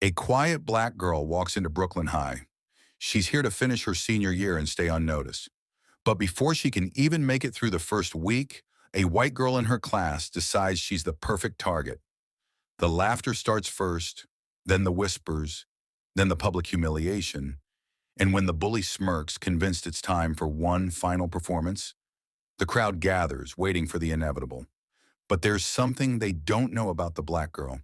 A quiet black girl walks into Brooklyn High. She's here to finish her senior year and stay unnoticed. But before she can even make it through the first week, a white girl in her class decides she's the perfect target. The laughter starts first, then the whispers, then the public humiliation, and when the bully smirks, convinced it's time for one final performance, the crowd gathers, waiting for the inevitable. But there's something they don't know about the black girl.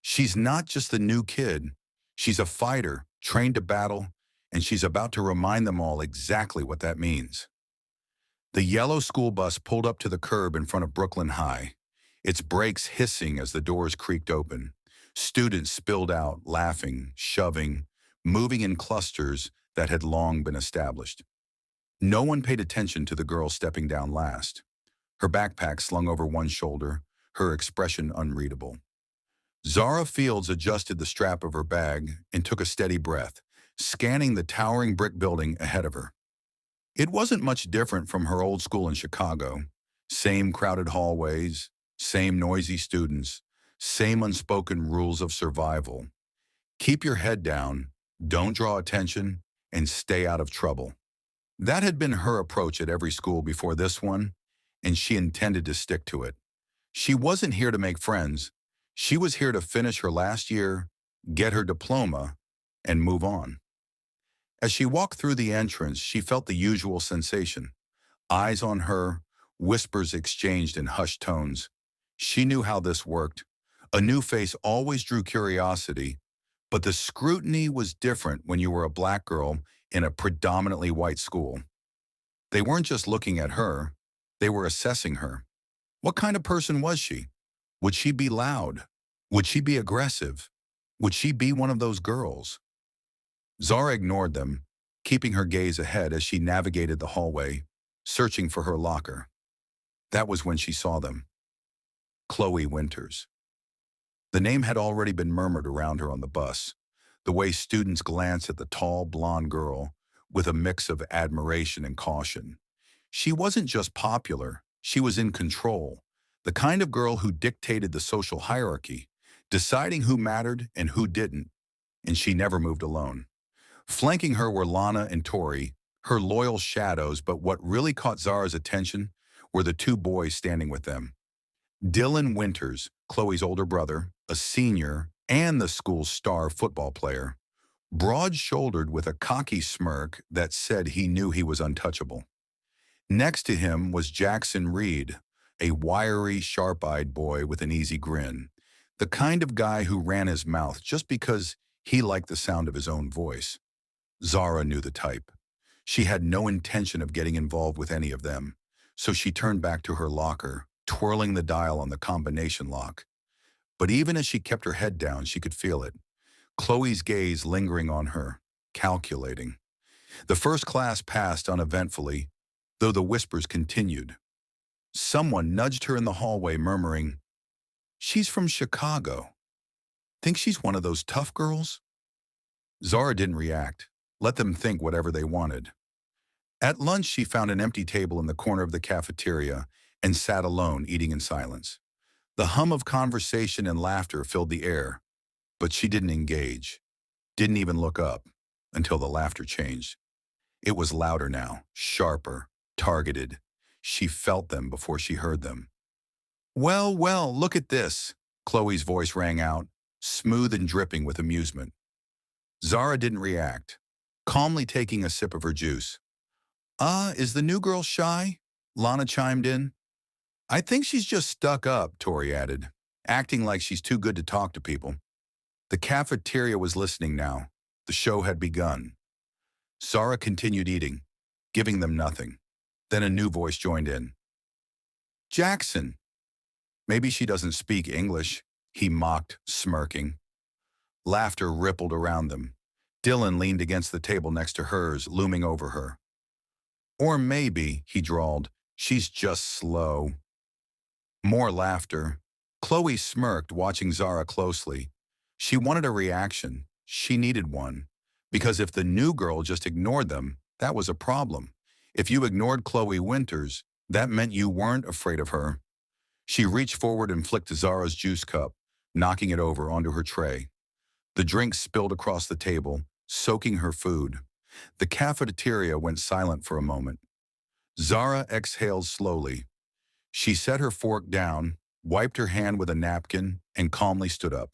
She's not just the new kid. She's a fighter, trained to battle, and she's about to remind them all exactly what that means. The yellow school bus pulled up to the curb in front of Brooklyn High, its brakes hissing as the doors creaked open. Students spilled out, laughing, shoving, moving in clusters that had long been established. No one paid attention to the girl stepping down last, her backpack slung over one shoulder, her expression unreadable. Zara Fields adjusted the strap of her bag and took a steady breath, scanning the towering brick building ahead of her. It wasn't much different from her old school in Chicago. Same crowded hallways, same noisy students, same unspoken rules of survival. Keep your head down, don't draw attention, and stay out of trouble. That had been her approach at every school before this one, and she intended to stick to it. She wasn't here to make friends. She was here to finish her last year, get her diploma, and move on. As she walked through the entrance, she felt the usual sensation. Eyes on her, whispers exchanged in hushed tones. She knew how this worked. A new face always drew curiosity, but the scrutiny was different when you were a black girl in a predominantly white school. They weren't just looking at her, they were assessing her. What kind of person was she? Would she be loud? Would she be aggressive? Would she be one of those girls? Zara ignored them, keeping her gaze ahead as she navigated the hallway, searching for her locker. That was when she saw them. Chloe Winters. The name had already been murmured around her on the bus, the way students glanced at the tall, blonde girl with a mix of admiration and caution. She wasn't just popular, she was in control, the kind of girl who dictated the social hierarchy, deciding who mattered and who didn't, and she never moved alone. Flanking her were Lana and Tori, her loyal shadows, but what really caught Zara's attention were the two boys standing with them. Dylan Winters, Chloe's older brother, a senior, and the school's star football player, broad-shouldered with a cocky smirk that said he knew he was untouchable. Next to him was Jackson Reed, a wiry, sharp-eyed boy with an easy grin, the kind of guy who ran his mouth just because he liked the sound of his own voice. Zara knew the type. She had no intention of getting involved with any of them, so she turned back to her locker, twirling the dial on the combination lock. But even as she kept her head down, she could feel it. Chloe's gaze lingering on her, calculating. The first class passed uneventfully, though the whispers continued. Someone nudged her in the hallway, murmuring, "She's from Chicago. Think she's one of those tough girls?" Zara didn't react. Let them think whatever they wanted. At lunch, she found an empty table in the corner of the cafeteria and sat alone, eating in silence. The hum of conversation and laughter filled the air, but she didn't engage, didn't even look up, until the laughter changed. It was louder now, sharper, targeted. She felt them before she heard them. "Well, well, look at this," Chloe's voice rang out, smooth and dripping with amusement. Zara didn't react, calmly taking a sip of her juice. Is the new girl shy?" Lana chimed in. "I think she's just stuck up," Tori added, acting like she's too good to talk to people. The cafeteria was listening now. The show had begun. Zara continued eating, giving them nothing. Then a new voice joined in. "Jackson." "Maybe she doesn't speak English," he mocked, smirking. Laughter rippled around them. Dylan leaned against the table next to hers, looming over her. "Or maybe," he drawled, "she's just slow." More laughter. Chloe smirked, watching Zara closely. She wanted a reaction. She needed one. Because if the new girl just ignored them, that was a problem. If you ignored Chloe Winters, that meant you weren't afraid of her. She reached forward and flicked Zara's juice cup, knocking it over onto her tray. The drink spilled across the table, soaking her food. The cafeteria went silent for a moment. Zara exhaled slowly. She set her fork down, wiped her hand with a napkin, and calmly stood up.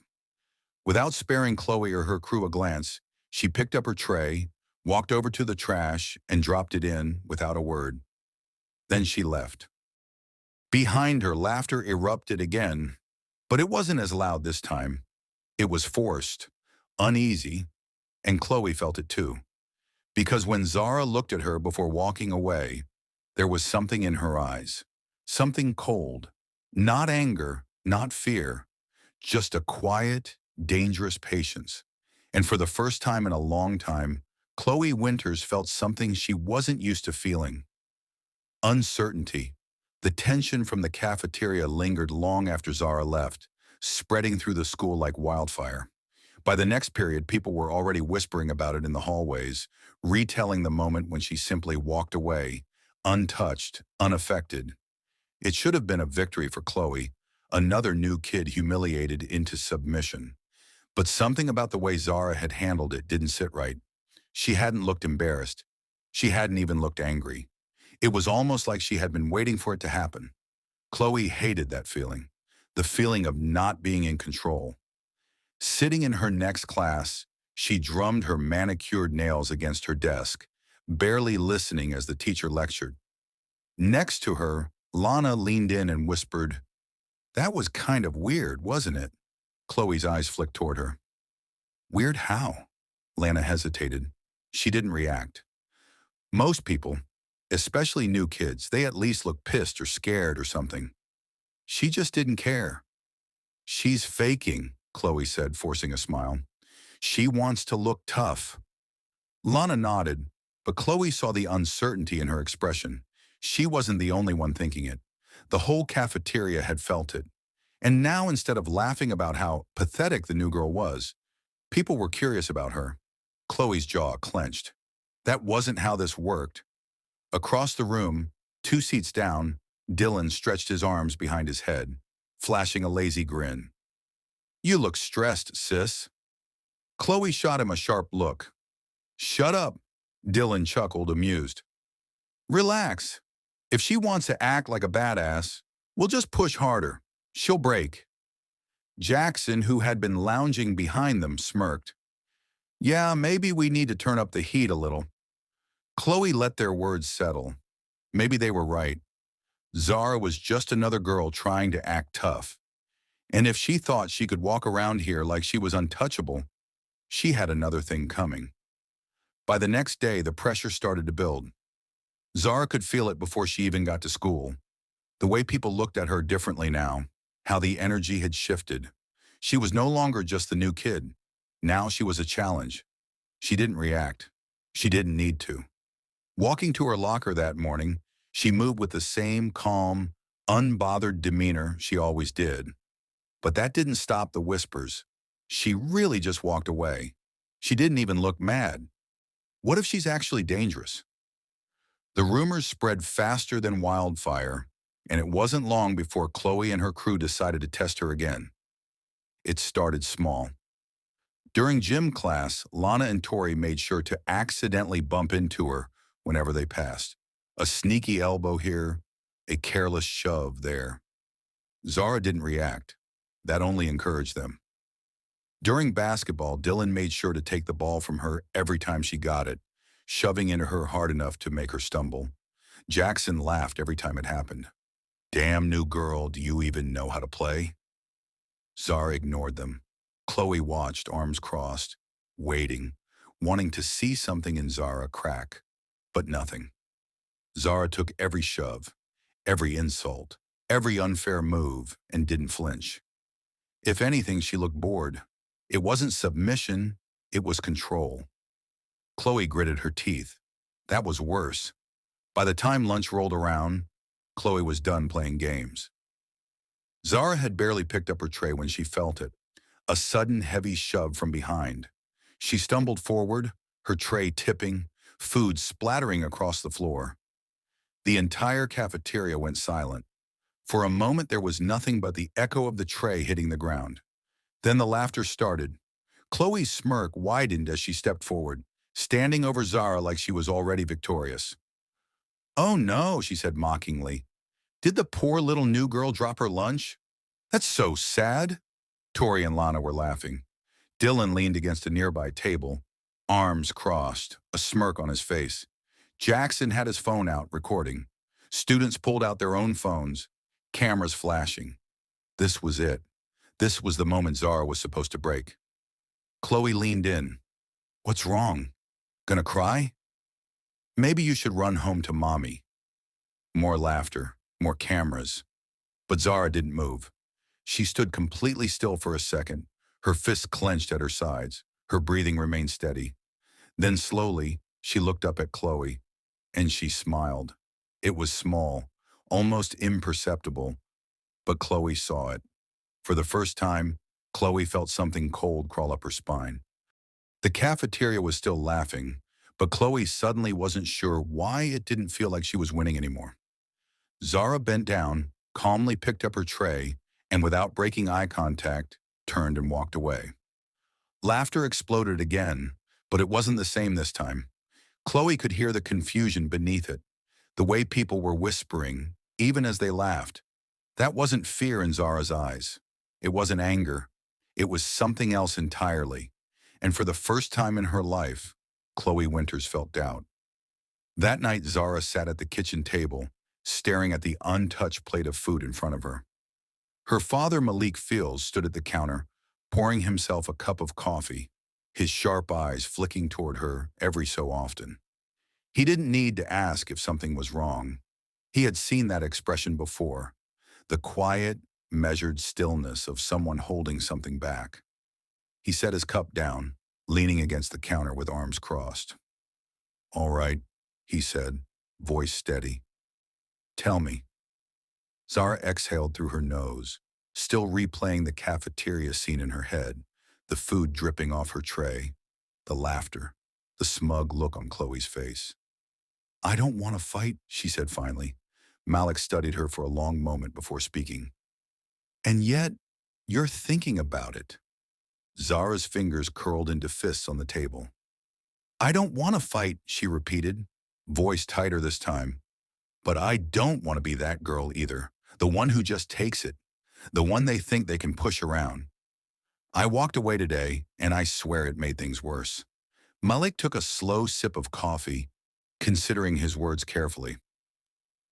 Without sparing Chloe or her crew a glance, she picked up her tray, walked over to the trash, and dropped it in without a word. Then she left. Behind her, laughter erupted again, but it wasn't as loud this time. It was forced, uneasy, and Chloe felt it too. Because when Zara looked at her before walking away, there was something in her eyes. Something cold. Not anger, not fear. Just a quiet, dangerous patience. And for the first time in a long time, Chloe Winters felt something she wasn't used to feeling. Uncertainty. The tension from the cafeteria lingered long after Zara left, spreading through the school like wildfire. By the next period, people were already whispering about it in the hallways, retelling the moment when she simply walked away, untouched, unaffected. It should have been a victory for Chloe, another new kid humiliated into submission. But something about the way Zara had handled it didn't sit right. She hadn't looked embarrassed. She hadn't even looked angry. It was almost like she had been waiting for it to happen. Chloe hated that feeling, the feeling of not being in control. Sitting in her next class, she drummed her manicured nails against her desk, barely listening as the teacher lectured. Next to her, Lana leaned in and whispered, "That was kind of weird, wasn't it?" Chloe's eyes flicked toward her. "Weird how?" Lana hesitated. She didn't react. Most people, especially new kids, they at least look pissed or scared or something. She just didn't care. "She's faking," Chloe said, forcing a smile. "She wants to look tough." Lana nodded, but Chloe saw the uncertainty in her expression. She wasn't the only one thinking it. The whole cafeteria had felt it. And now, instead of laughing about how pathetic the new girl was, people were curious about her. Chloe's jaw clenched. That wasn't how this worked. Across the room, 2 seats down, Dylan stretched his arms behind his head, flashing a lazy grin. "You look stressed, sis." Chloe shot him a sharp look. "Shut up," Dylan chuckled, amused. "Relax. If she wants to act like a badass, we'll just push harder. She'll break." Jackson, who had been lounging behind them, smirked. "Yeah, maybe we need to turn up the heat a little." Chloe let their words settle. Maybe they were right. Zara was just another girl trying to act tough. And if she thought she could walk around here like she was untouchable, she had another thing coming. By the next day, the pressure started to build. Zara could feel it before she even got to school. The way people looked at her differently now, how the energy had shifted. She was no longer just the new kid. Now she was a challenge. She didn't react. She didn't need to. Walking to her locker that morning, she moved with the same calm, unbothered demeanor she always did. But that didn't stop the whispers. She really just walked away. She didn't even look mad. What if she's actually dangerous? The rumors spread faster than wildfire, and it wasn't long before Chloe and her crew decided to test her again. It started small. During gym class, Lana and Tori made sure to accidentally bump into her whenever they passed. A sneaky elbow here, a careless shove there. Zara didn't react. That only encouraged them. During basketball, Dylan made sure to take the ball from her every time she got it, shoving into her hard enough to make her stumble. Jackson laughed every time it happened. "Damn new girl, do you even know how to play?" Zara ignored them. Chloe watched, arms crossed, waiting, wanting to see something in Zara crack, but nothing. Zara took every shove, every insult, every unfair move, and didn't flinch. If anything, she looked bored. It wasn't submission, it was control. Chloe gritted her teeth. That was worse. By the time lunch rolled around, Chloe was done playing games. Zara had barely picked up her tray when she felt it, a sudden heavy shove from behind. She stumbled forward, her tray tipping, food splattering across the floor. The entire cafeteria went silent. For a moment, there was nothing but the echo of the tray hitting the ground. Then the laughter started. Chloe's smirk widened as she stepped forward, standing over Zara like she was already victorious. "Oh no," she said mockingly. "Did the poor little new girl drop her lunch? That's so sad." Tori and Lana were laughing. Dylan leaned against a nearby table, arms crossed, a smirk on his face. Jackson had his phone out, recording. Students pulled out their own phones, cameras flashing. This was it. This was the moment Zara was supposed to break. Chloe leaned in. "What's wrong? Gonna cry?" "Maybe you should run home to mommy." More laughter, more cameras. But Zara didn't move. She stood completely still for a second, her fists clenched at her sides. Her breathing remained steady. Then slowly, she looked up at Chloe, and she smiled. It was small, almost imperceptible, but Chloe saw it. For the first time, Chloe felt something cold crawl up her spine. The cafeteria was still laughing, but Chloe suddenly wasn't sure why it didn't feel like she was winning anymore. Zara bent down, calmly picked up her tray, and without breaking eye contact, turned and walked away. Laughter exploded again, but it wasn't the same this time. Chloe could hear the confusion beneath it, the way people were whispering, even as they laughed. That wasn't fear in Zara's eyes. It wasn't anger. It was something else entirely. And for the first time in her life, Chloe Winters felt doubt. That night, Zara sat at the kitchen table, staring at the untouched plate of food in front of her. Her father, Malik Fields, stood at the counter, pouring himself a cup of coffee, his sharp eyes flicking toward her every so often. He didn't need to ask if something was wrong. He had seen that expression before, the quiet, measured stillness of someone holding something back. He set his cup down, leaning against the counter with arms crossed. "All right," he said, voice steady. "Tell me." Zara exhaled through her nose, still replaying the cafeteria scene in her head, the food dripping off her tray, the laughter, the smug look on Chloe's face. "I don't want to fight," she said finally. Malik studied her for a long moment before speaking. "And yet, you're thinking about it." Zara's fingers curled into fists on the table. "I don't want to fight," she repeated, voice tighter this time. "But I don't want to be that girl either, the one who just takes it, the one they think they can push around." I walked away today, and I swear it made things worse. Malik took a slow sip of coffee, considering his words carefully.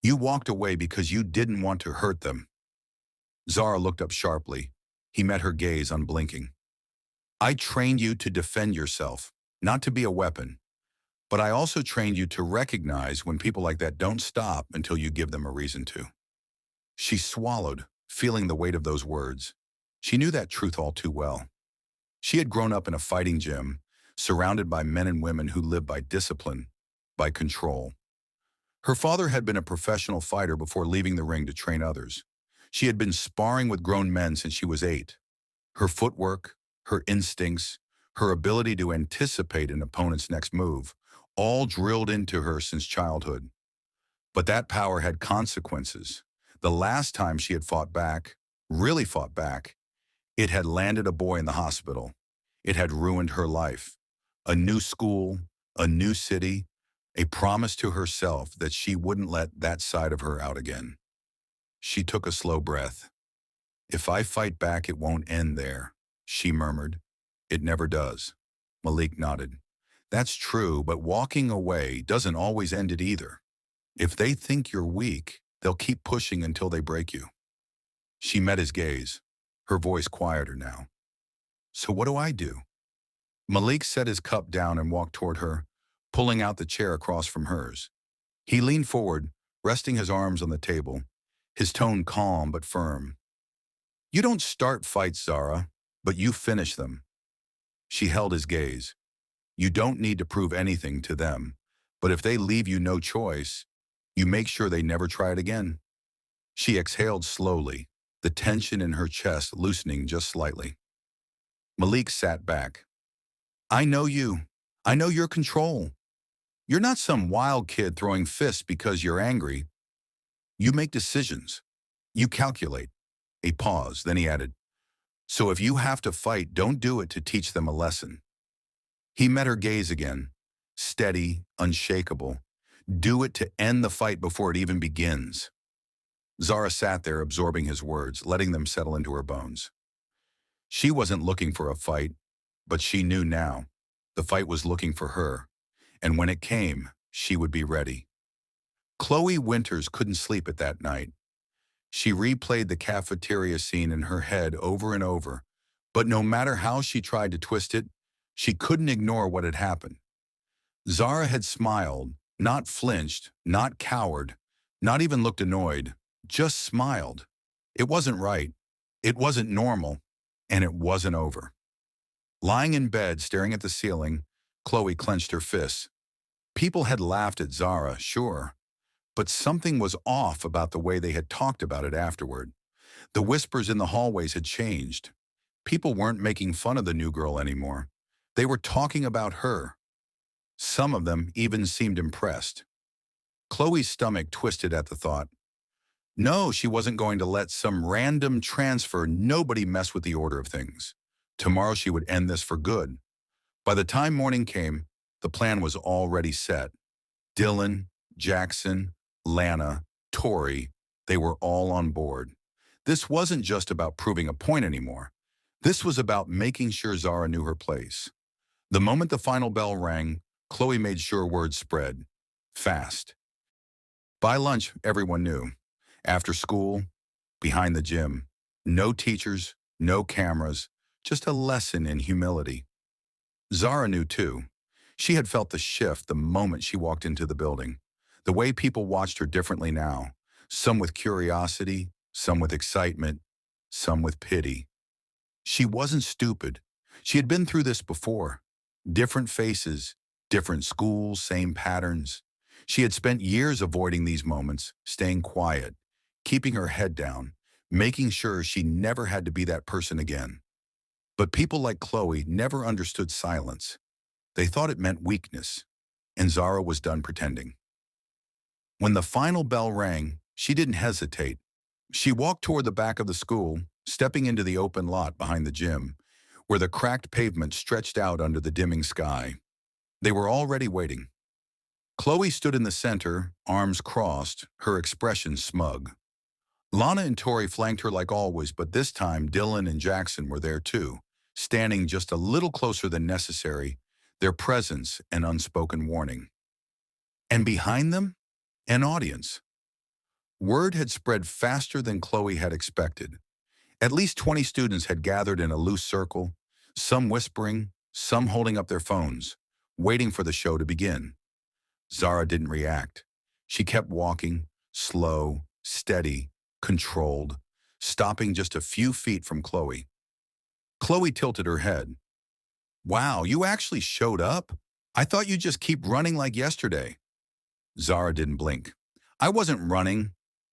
"You walked away because you didn't want to hurt them." Zara looked up sharply. He met her gaze unblinking. "I trained you to defend yourself, not to be a weapon. But I also trained you to recognize when people like that don't stop until you give them a reason to." She swallowed, feeling the weight of those words. She knew that truth all too well. She had grown up in a fighting gym, surrounded by men and women who lived by discipline, by control. Her father had been a professional fighter before leaving the ring to train others. She had been sparring with grown men since she was 8. Her footwork, her instincts, her ability to anticipate an opponent's next move, all drilled into her since childhood. But that power had consequences. The last time she had fought back, really fought back, it had landed a boy in the hospital. It had ruined her life. A new school, a new city, a promise to herself that she wouldn't let that side of her out again. She took a slow breath. "If I fight back, it won't end there," she murmured. "It never does." Malik nodded. "That's true, but walking away doesn't always end it either. If they think you're weak, they'll keep pushing until they break you." She met his gaze, her voice quieter now. "So what do I do?" Malik set his cup down and walked toward her, pulling out the chair across from hers. He leaned forward, resting his arms on the table, his tone calm but firm. "You don't start fights, Zara, but you finish them." She held his gaze. "You don't need to prove anything to them, but if they leave you no choice, you make sure they never try it again." She exhaled slowly, the tension in her chest loosening just slightly. Malik sat back. "I know you. I know your control. You're not some wild kid throwing fists because you're angry. You make decisions. You calculate." A pause, then he added, So if you have to fight, don't do it to teach them a lesson. He met her gaze again, steady, unshakable. Do it to end the fight before it even begins. Zara sat there absorbing his words, letting them settle into her bones. She wasn't looking for a fight, but she knew now. The fight was looking for her, and when it came, she would be ready. Chloe Winters couldn't sleep at that night. She replayed the cafeteria scene in her head over and over, but no matter how she tried to twist it, she couldn't ignore what had happened. Zara had smiled, not flinched, not cowered, not even looked annoyed, just smiled. It wasn't right, it wasn't normal, and it wasn't over. Lying in bed, staring at the ceiling, Chloe clenched her fists. People had laughed at Zara, sure, but something was off about the way they had talked about it afterward. The whispers in the hallways had changed. People weren't making fun of the new girl anymore. They were talking about her. Some of them even seemed impressed. Chloe's stomach twisted at the thought. No, she wasn't going to let some random transfer nobody mess with the order of things. Tomorrow she would end this for good. By the time morning came, the plan was already set. Dylan, Jackson, Lana, Tori, they were all on board. This wasn't just about proving a point anymore. This was about making sure Zara knew her place. The moment the final bell rang, Chloe made sure word spread. Fast. By lunch, everyone knew. After school, behind the gym. No teachers, no cameras, just a lesson in humility. Zara knew too. She had felt the shift the moment she walked into the building. The way people watched her differently now. Some with curiosity, some with excitement, some with pity. She wasn't stupid. She had been through this before. Different faces, different schools, same patterns. She had spent years avoiding these moments, staying quiet, keeping her head down, making sure she never had to be that person again. But people like Chloe never understood silence. They thought it meant weakness, and Zara was done pretending. When the final bell rang, she didn't hesitate. She walked toward the back of the school, stepping into the open lot behind the gym, where the cracked pavement stretched out under the dimming sky. They were already waiting. Chloe stood in the center, arms crossed, her expression smug. Lana and Tori flanked her like always, but this time Dylan and Jackson were there too, standing just a little closer than necessary, their presence an unspoken warning. And behind them, an audience. Word had spread faster than Chloe had expected. At least 20 students had gathered in a loose circle, some whispering, some holding up their phones, waiting for the show to begin. Zara didn't react. She kept walking, slow, steady, controlled, stopping just a few feet from Chloe. Chloe tilted her head. Wow, you actually showed up? I thought you'd just keep running like yesterday. Zara didn't blink. I wasn't running,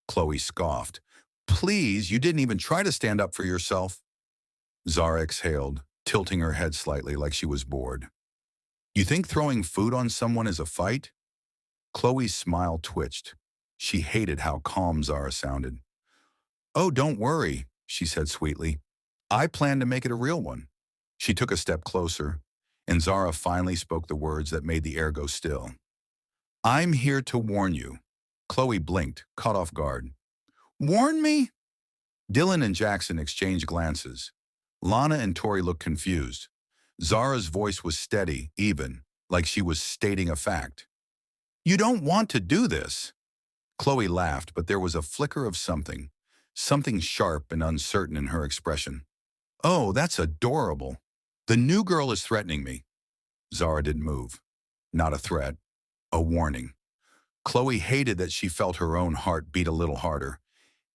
Chloe scoffed. Please, you didn't even try to stand up for yourself. Zara exhaled, tilting her head slightly like she was bored. You think throwing food on someone is a fight? Chloe's smile twitched. She hated how calm Zara sounded. Oh, don't worry, she said sweetly. I plan to make it a real one. She took a step closer, and Zara finally spoke the words that made the air go still. I'm here to warn you. Chloe blinked, caught off guard. Warn me? Dylan and Jackson exchanged glances. Lana and Tori looked confused. Zara's voice was steady, even, like she was stating a fact. You don't want to do this. Chloe laughed, but there was a flicker of something sharp and uncertain in her expression. Oh, that's adorable. The new girl is threatening me. Zara didn't move. Not a threat, a warning. Chloe hated that she felt her own heart beat a little harder.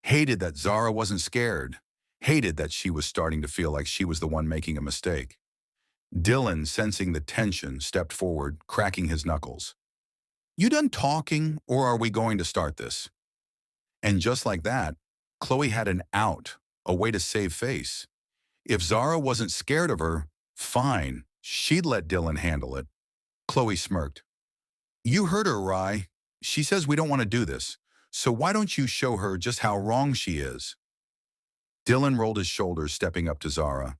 Hated that Zara wasn't scared. Hated that she was starting to feel like she was the one making a mistake. Dylan, sensing the tension, stepped forward, cracking his knuckles. You done talking, or are we going to start this? And just like that, Chloe had an out, a way to save face. If Zara wasn't scared of her, fine, she'd let Dylan handle it. Chloe smirked. You heard her, Rye. She says we don't want to do this, so why don't you show her just how wrong she is? Dylan rolled his shoulders, stepping up to Zara.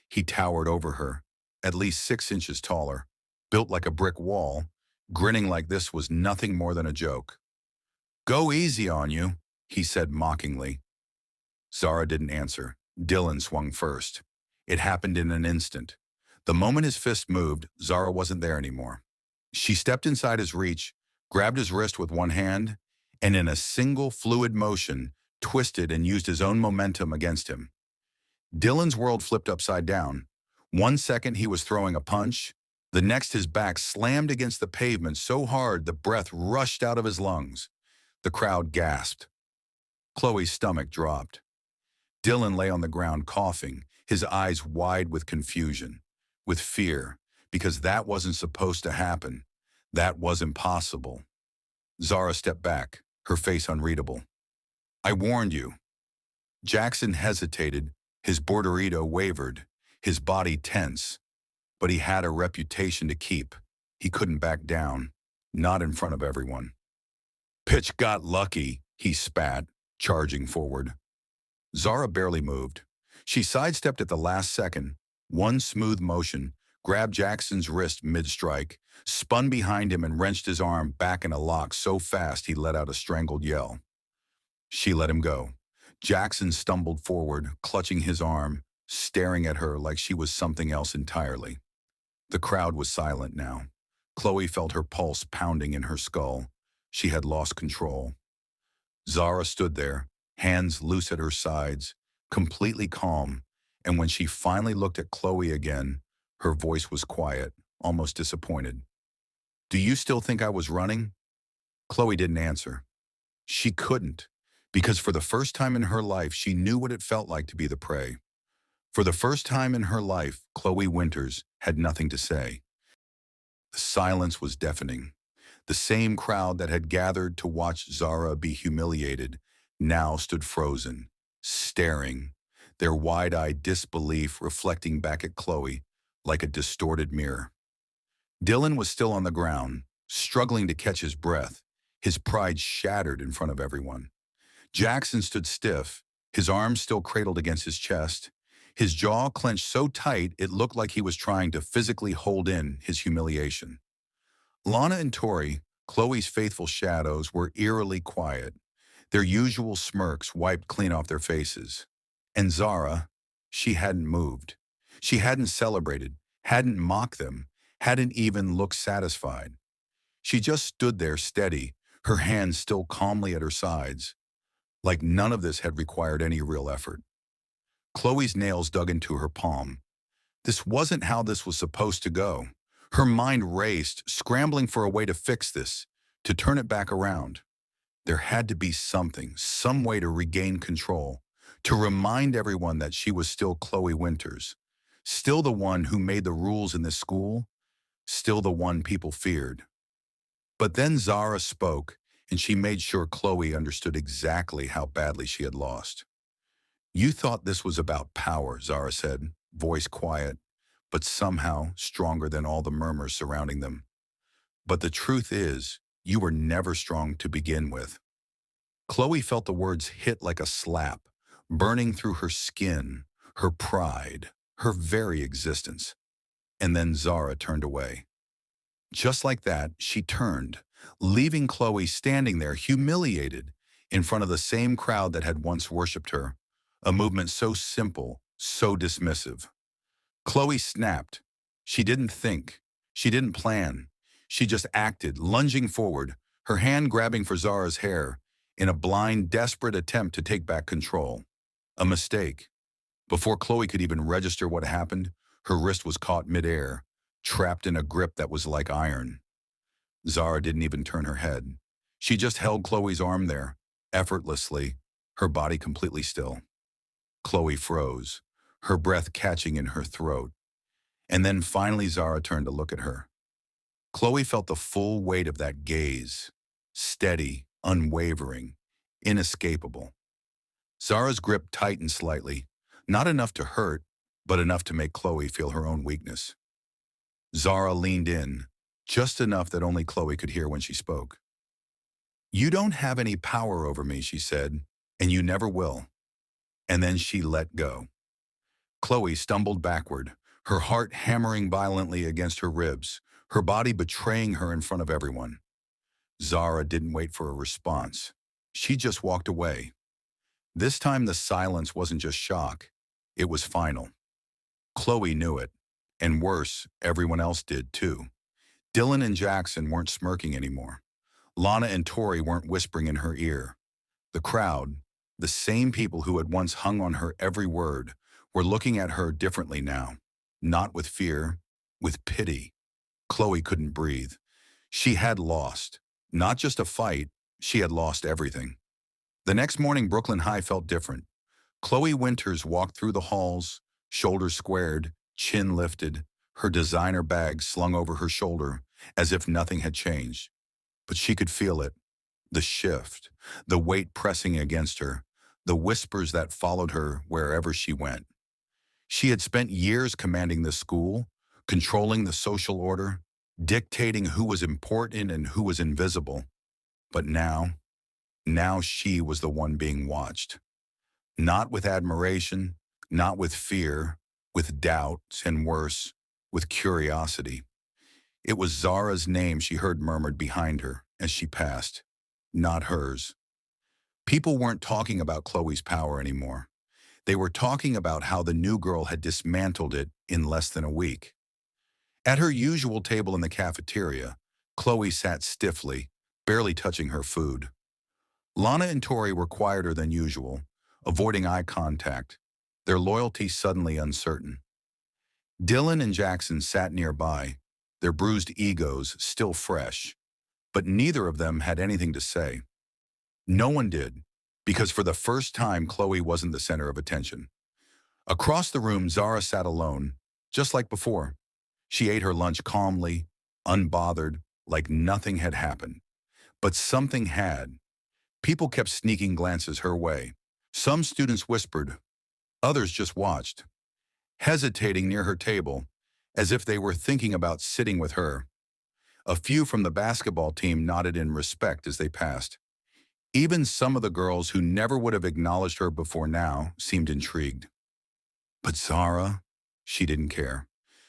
He towered over her, at least 6 inches taller, built like a brick wall, grinning like this was nothing more than a joke. "Go easy on you," he said mockingly. Zara didn't answer. Dylan swung first. It happened in an instant. The moment his fist moved, Zara wasn't there anymore. She stepped inside his reach, grabbed his wrist with one hand, and in a single fluid motion, twisted and used his own momentum against him. Dylan's world flipped upside down. 1 second he was throwing a punch. The next his back slammed against the pavement so hard the breath rushed out of his lungs. The crowd gasped. Chloe's stomach dropped. Dylan lay on the ground coughing, his eyes wide with confusion, with fear, because that wasn't supposed to happen. That was impossible. Zara stepped back, her face unreadable. "I warned you." Jackson hesitated, his borderito wavered, his body tense. But he had a reputation to keep. He couldn't back down, not in front of everyone. "Pitch got lucky," he spat, charging forward. Zara barely moved. She sidestepped at the last second, one smooth motion, grabbed Jackson's wrist mid-strike, spun behind him and wrenched his arm back in a lock so fast he let out a strangled yell. She let him go. Jackson stumbled forward, clutching his arm, staring at her like she was something else entirely. The crowd was silent now. Chloe felt her pulse pounding in her skull. She had lost control. Zara stood there, hands loose at her sides, completely calm, and when she finally looked at Chloe again, her voice was quiet, almost disappointed. "Do you still think I was running?" Chloe didn't answer. She couldn't, because for the first time in her life, she knew what it felt like to be the prey. For the first time in her life, Chloe Winters had nothing to say. The silence was deafening. The same crowd that had gathered to watch Zara be humiliated now stood frozen, staring, their wide-eyed disbelief reflecting back at Chloe like a distorted mirror. Dylan was still on the ground, struggling to catch his breath, his pride shattered in front of everyone. Jackson stood stiff, his arms still cradled against his chest, his jaw clenched so tight it looked like he was trying to physically hold in his humiliation. Lana and Tori, Chloe's faithful shadows, were eerily quiet, their usual smirks wiped clean off their faces. And Zara, she hadn't moved. She hadn't celebrated, hadn't mocked them, hadn't even looked satisfied. She just stood there steady, her hands still calmly at her sides, like none of this had required any real effort. Chloe's nails dug into her palm. This wasn't how this was supposed to go. Her mind raced, scrambling for a way to fix this, to turn it back around. There had to be something, some way to regain control, to remind everyone that she was still Chloe Winters, still the one who made the rules in this school, still the one people feared. But then Zara spoke, and she made sure Chloe understood exactly how badly she had lost. "You thought this was about power," Zara said, voice quiet, but somehow stronger than all the murmurs surrounding them. "But the truth is, you were never strong to begin with." Chloe felt the words hit like a slap, burning through her skin, her pride, her very existence. And then Zara turned away. Just like that, she turned, leaving Chloe standing there, humiliated, in front of the same crowd that had once worshipped her, a movement so simple, so dismissive. Chloe snapped. She didn't think. She didn't plan. She just acted, lunging forward, her hand grabbing for Zara's hair, in a blind, desperate attempt to take back control. A mistake. Before Chloe could even register what happened, her wrist was caught midair, trapped in a grip that was like iron. Zara didn't even turn her head. She just held Chloe's arm there, effortlessly, her body completely still. Chloe froze, her breath catching in her throat. And then finally Zara turned to look at her. Chloe felt the full weight of that gaze, steady, unwavering, inescapable. Zara's grip tightened slightly, not enough to hurt, but enough to make Chloe feel her own weakness. Zara leaned in, just enough that only Chloe could hear when she spoke. "You don't have any power over me," she said, "and you never will." and then she let go. Chloe stumbled backward, her heart hammering violently against her ribs, her body betraying her in front of everyone. Zara didn't wait for a response. She just walked away. This time the silence wasn't just shock, it was final. Chloe knew it, and worse, everyone else did too. Dylan and Jackson weren't smirking anymore. Lana and Tori weren't whispering in her ear. The crowd, the same people who had once hung on her every word, were looking at her differently now. Not with fear, with pity. Chloe couldn't breathe. She had lost. Not just a fight, she had lost everything. The next morning, Brooklyn High felt different. Chloe Winters walked through the halls, shoulders squared, chin lifted, her designer bag slung over her shoulder, as if nothing had changed. But she could feel it. The shift, the weight pressing against her, the whispers that followed her wherever she went. She had spent years commanding the school, controlling the social order, dictating who was important and who was invisible. But now she was the one being watched. Not with admiration, not with fear, with doubt, and worse, with curiosity. It was Zara's name she heard murmured behind her as she passed, not hers. People weren't talking about Chloe's power anymore. They were talking about how the new girl had dismantled it in less than a week. At her usual table in the cafeteria, Chloe sat stiffly, barely touching her food. Lana and Tori were quieter than usual, avoiding eye contact, their loyalty suddenly uncertain. Dylan and Jackson sat nearby, their bruised egos still fresh, but neither of them had anything to say. No one did, because for the first time Chloe wasn't the center of attention. Across the room, Zara sat alone, just like before. She ate her lunch calmly, unbothered, like nothing had happened. But something had. People kept sneaking glances her way. Some students whispered, others just watched, hesitating near her table, as if they were thinking about sitting with her. A few from the basketball team nodded in respect as they passed. Even some of the girls who never would have acknowledged her before now seemed intrigued. But Zara, she didn't care.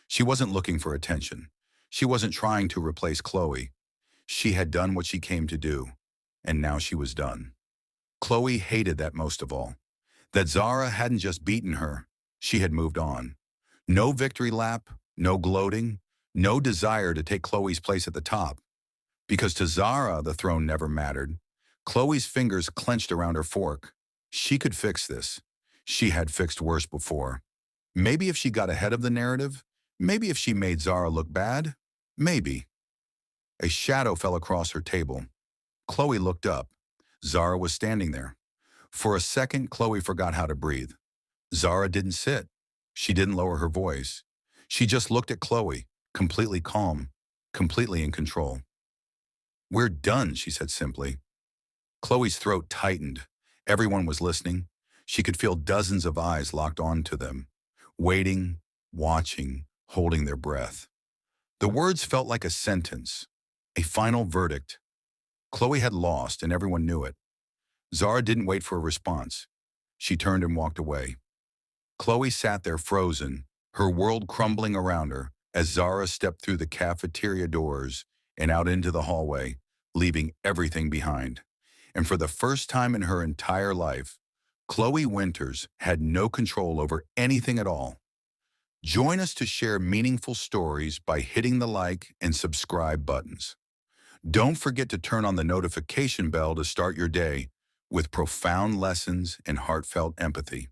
She wasn't looking for attention. She wasn't trying to replace Chloe. She had done what she came to do, and now she was done. Chloe hated that most of all. That Zara hadn't just beaten her, she had moved on. No victory lap, no gloating, no desire to take Chloe's place at the top. Because to Zara, the throne never mattered. Chloe's fingers clenched around her fork. She could fix this. She had fixed worse before. Maybe if she got ahead of the narrative, maybe if she made Zara look bad, maybe. A shadow fell across her table. Chloe looked up. Zara was standing there. For a second, Chloe forgot how to breathe. Zara didn't sit. She didn't lower her voice. She just looked at Chloe, completely calm, completely in control. "We're done," she said simply. Chloe's throat tightened. Everyone was listening. She could feel dozens of eyes locked onto them, waiting, watching, holding their breath. The words felt like a sentence, a final verdict. Chloe had lost, and everyone knew it. Zara didn't wait for a response. She turned and walked away. Chloe sat there frozen, her world crumbling around her, as Zara stepped through the cafeteria doors and out into the hallway, leaving everything behind. And for the first time in her entire life, Chloe Winters had no control over anything at all. Join us to share meaningful stories by hitting the like and subscribe buttons. Don't forget to turn on the notification bell to start your day with profound lessons and heartfelt empathy.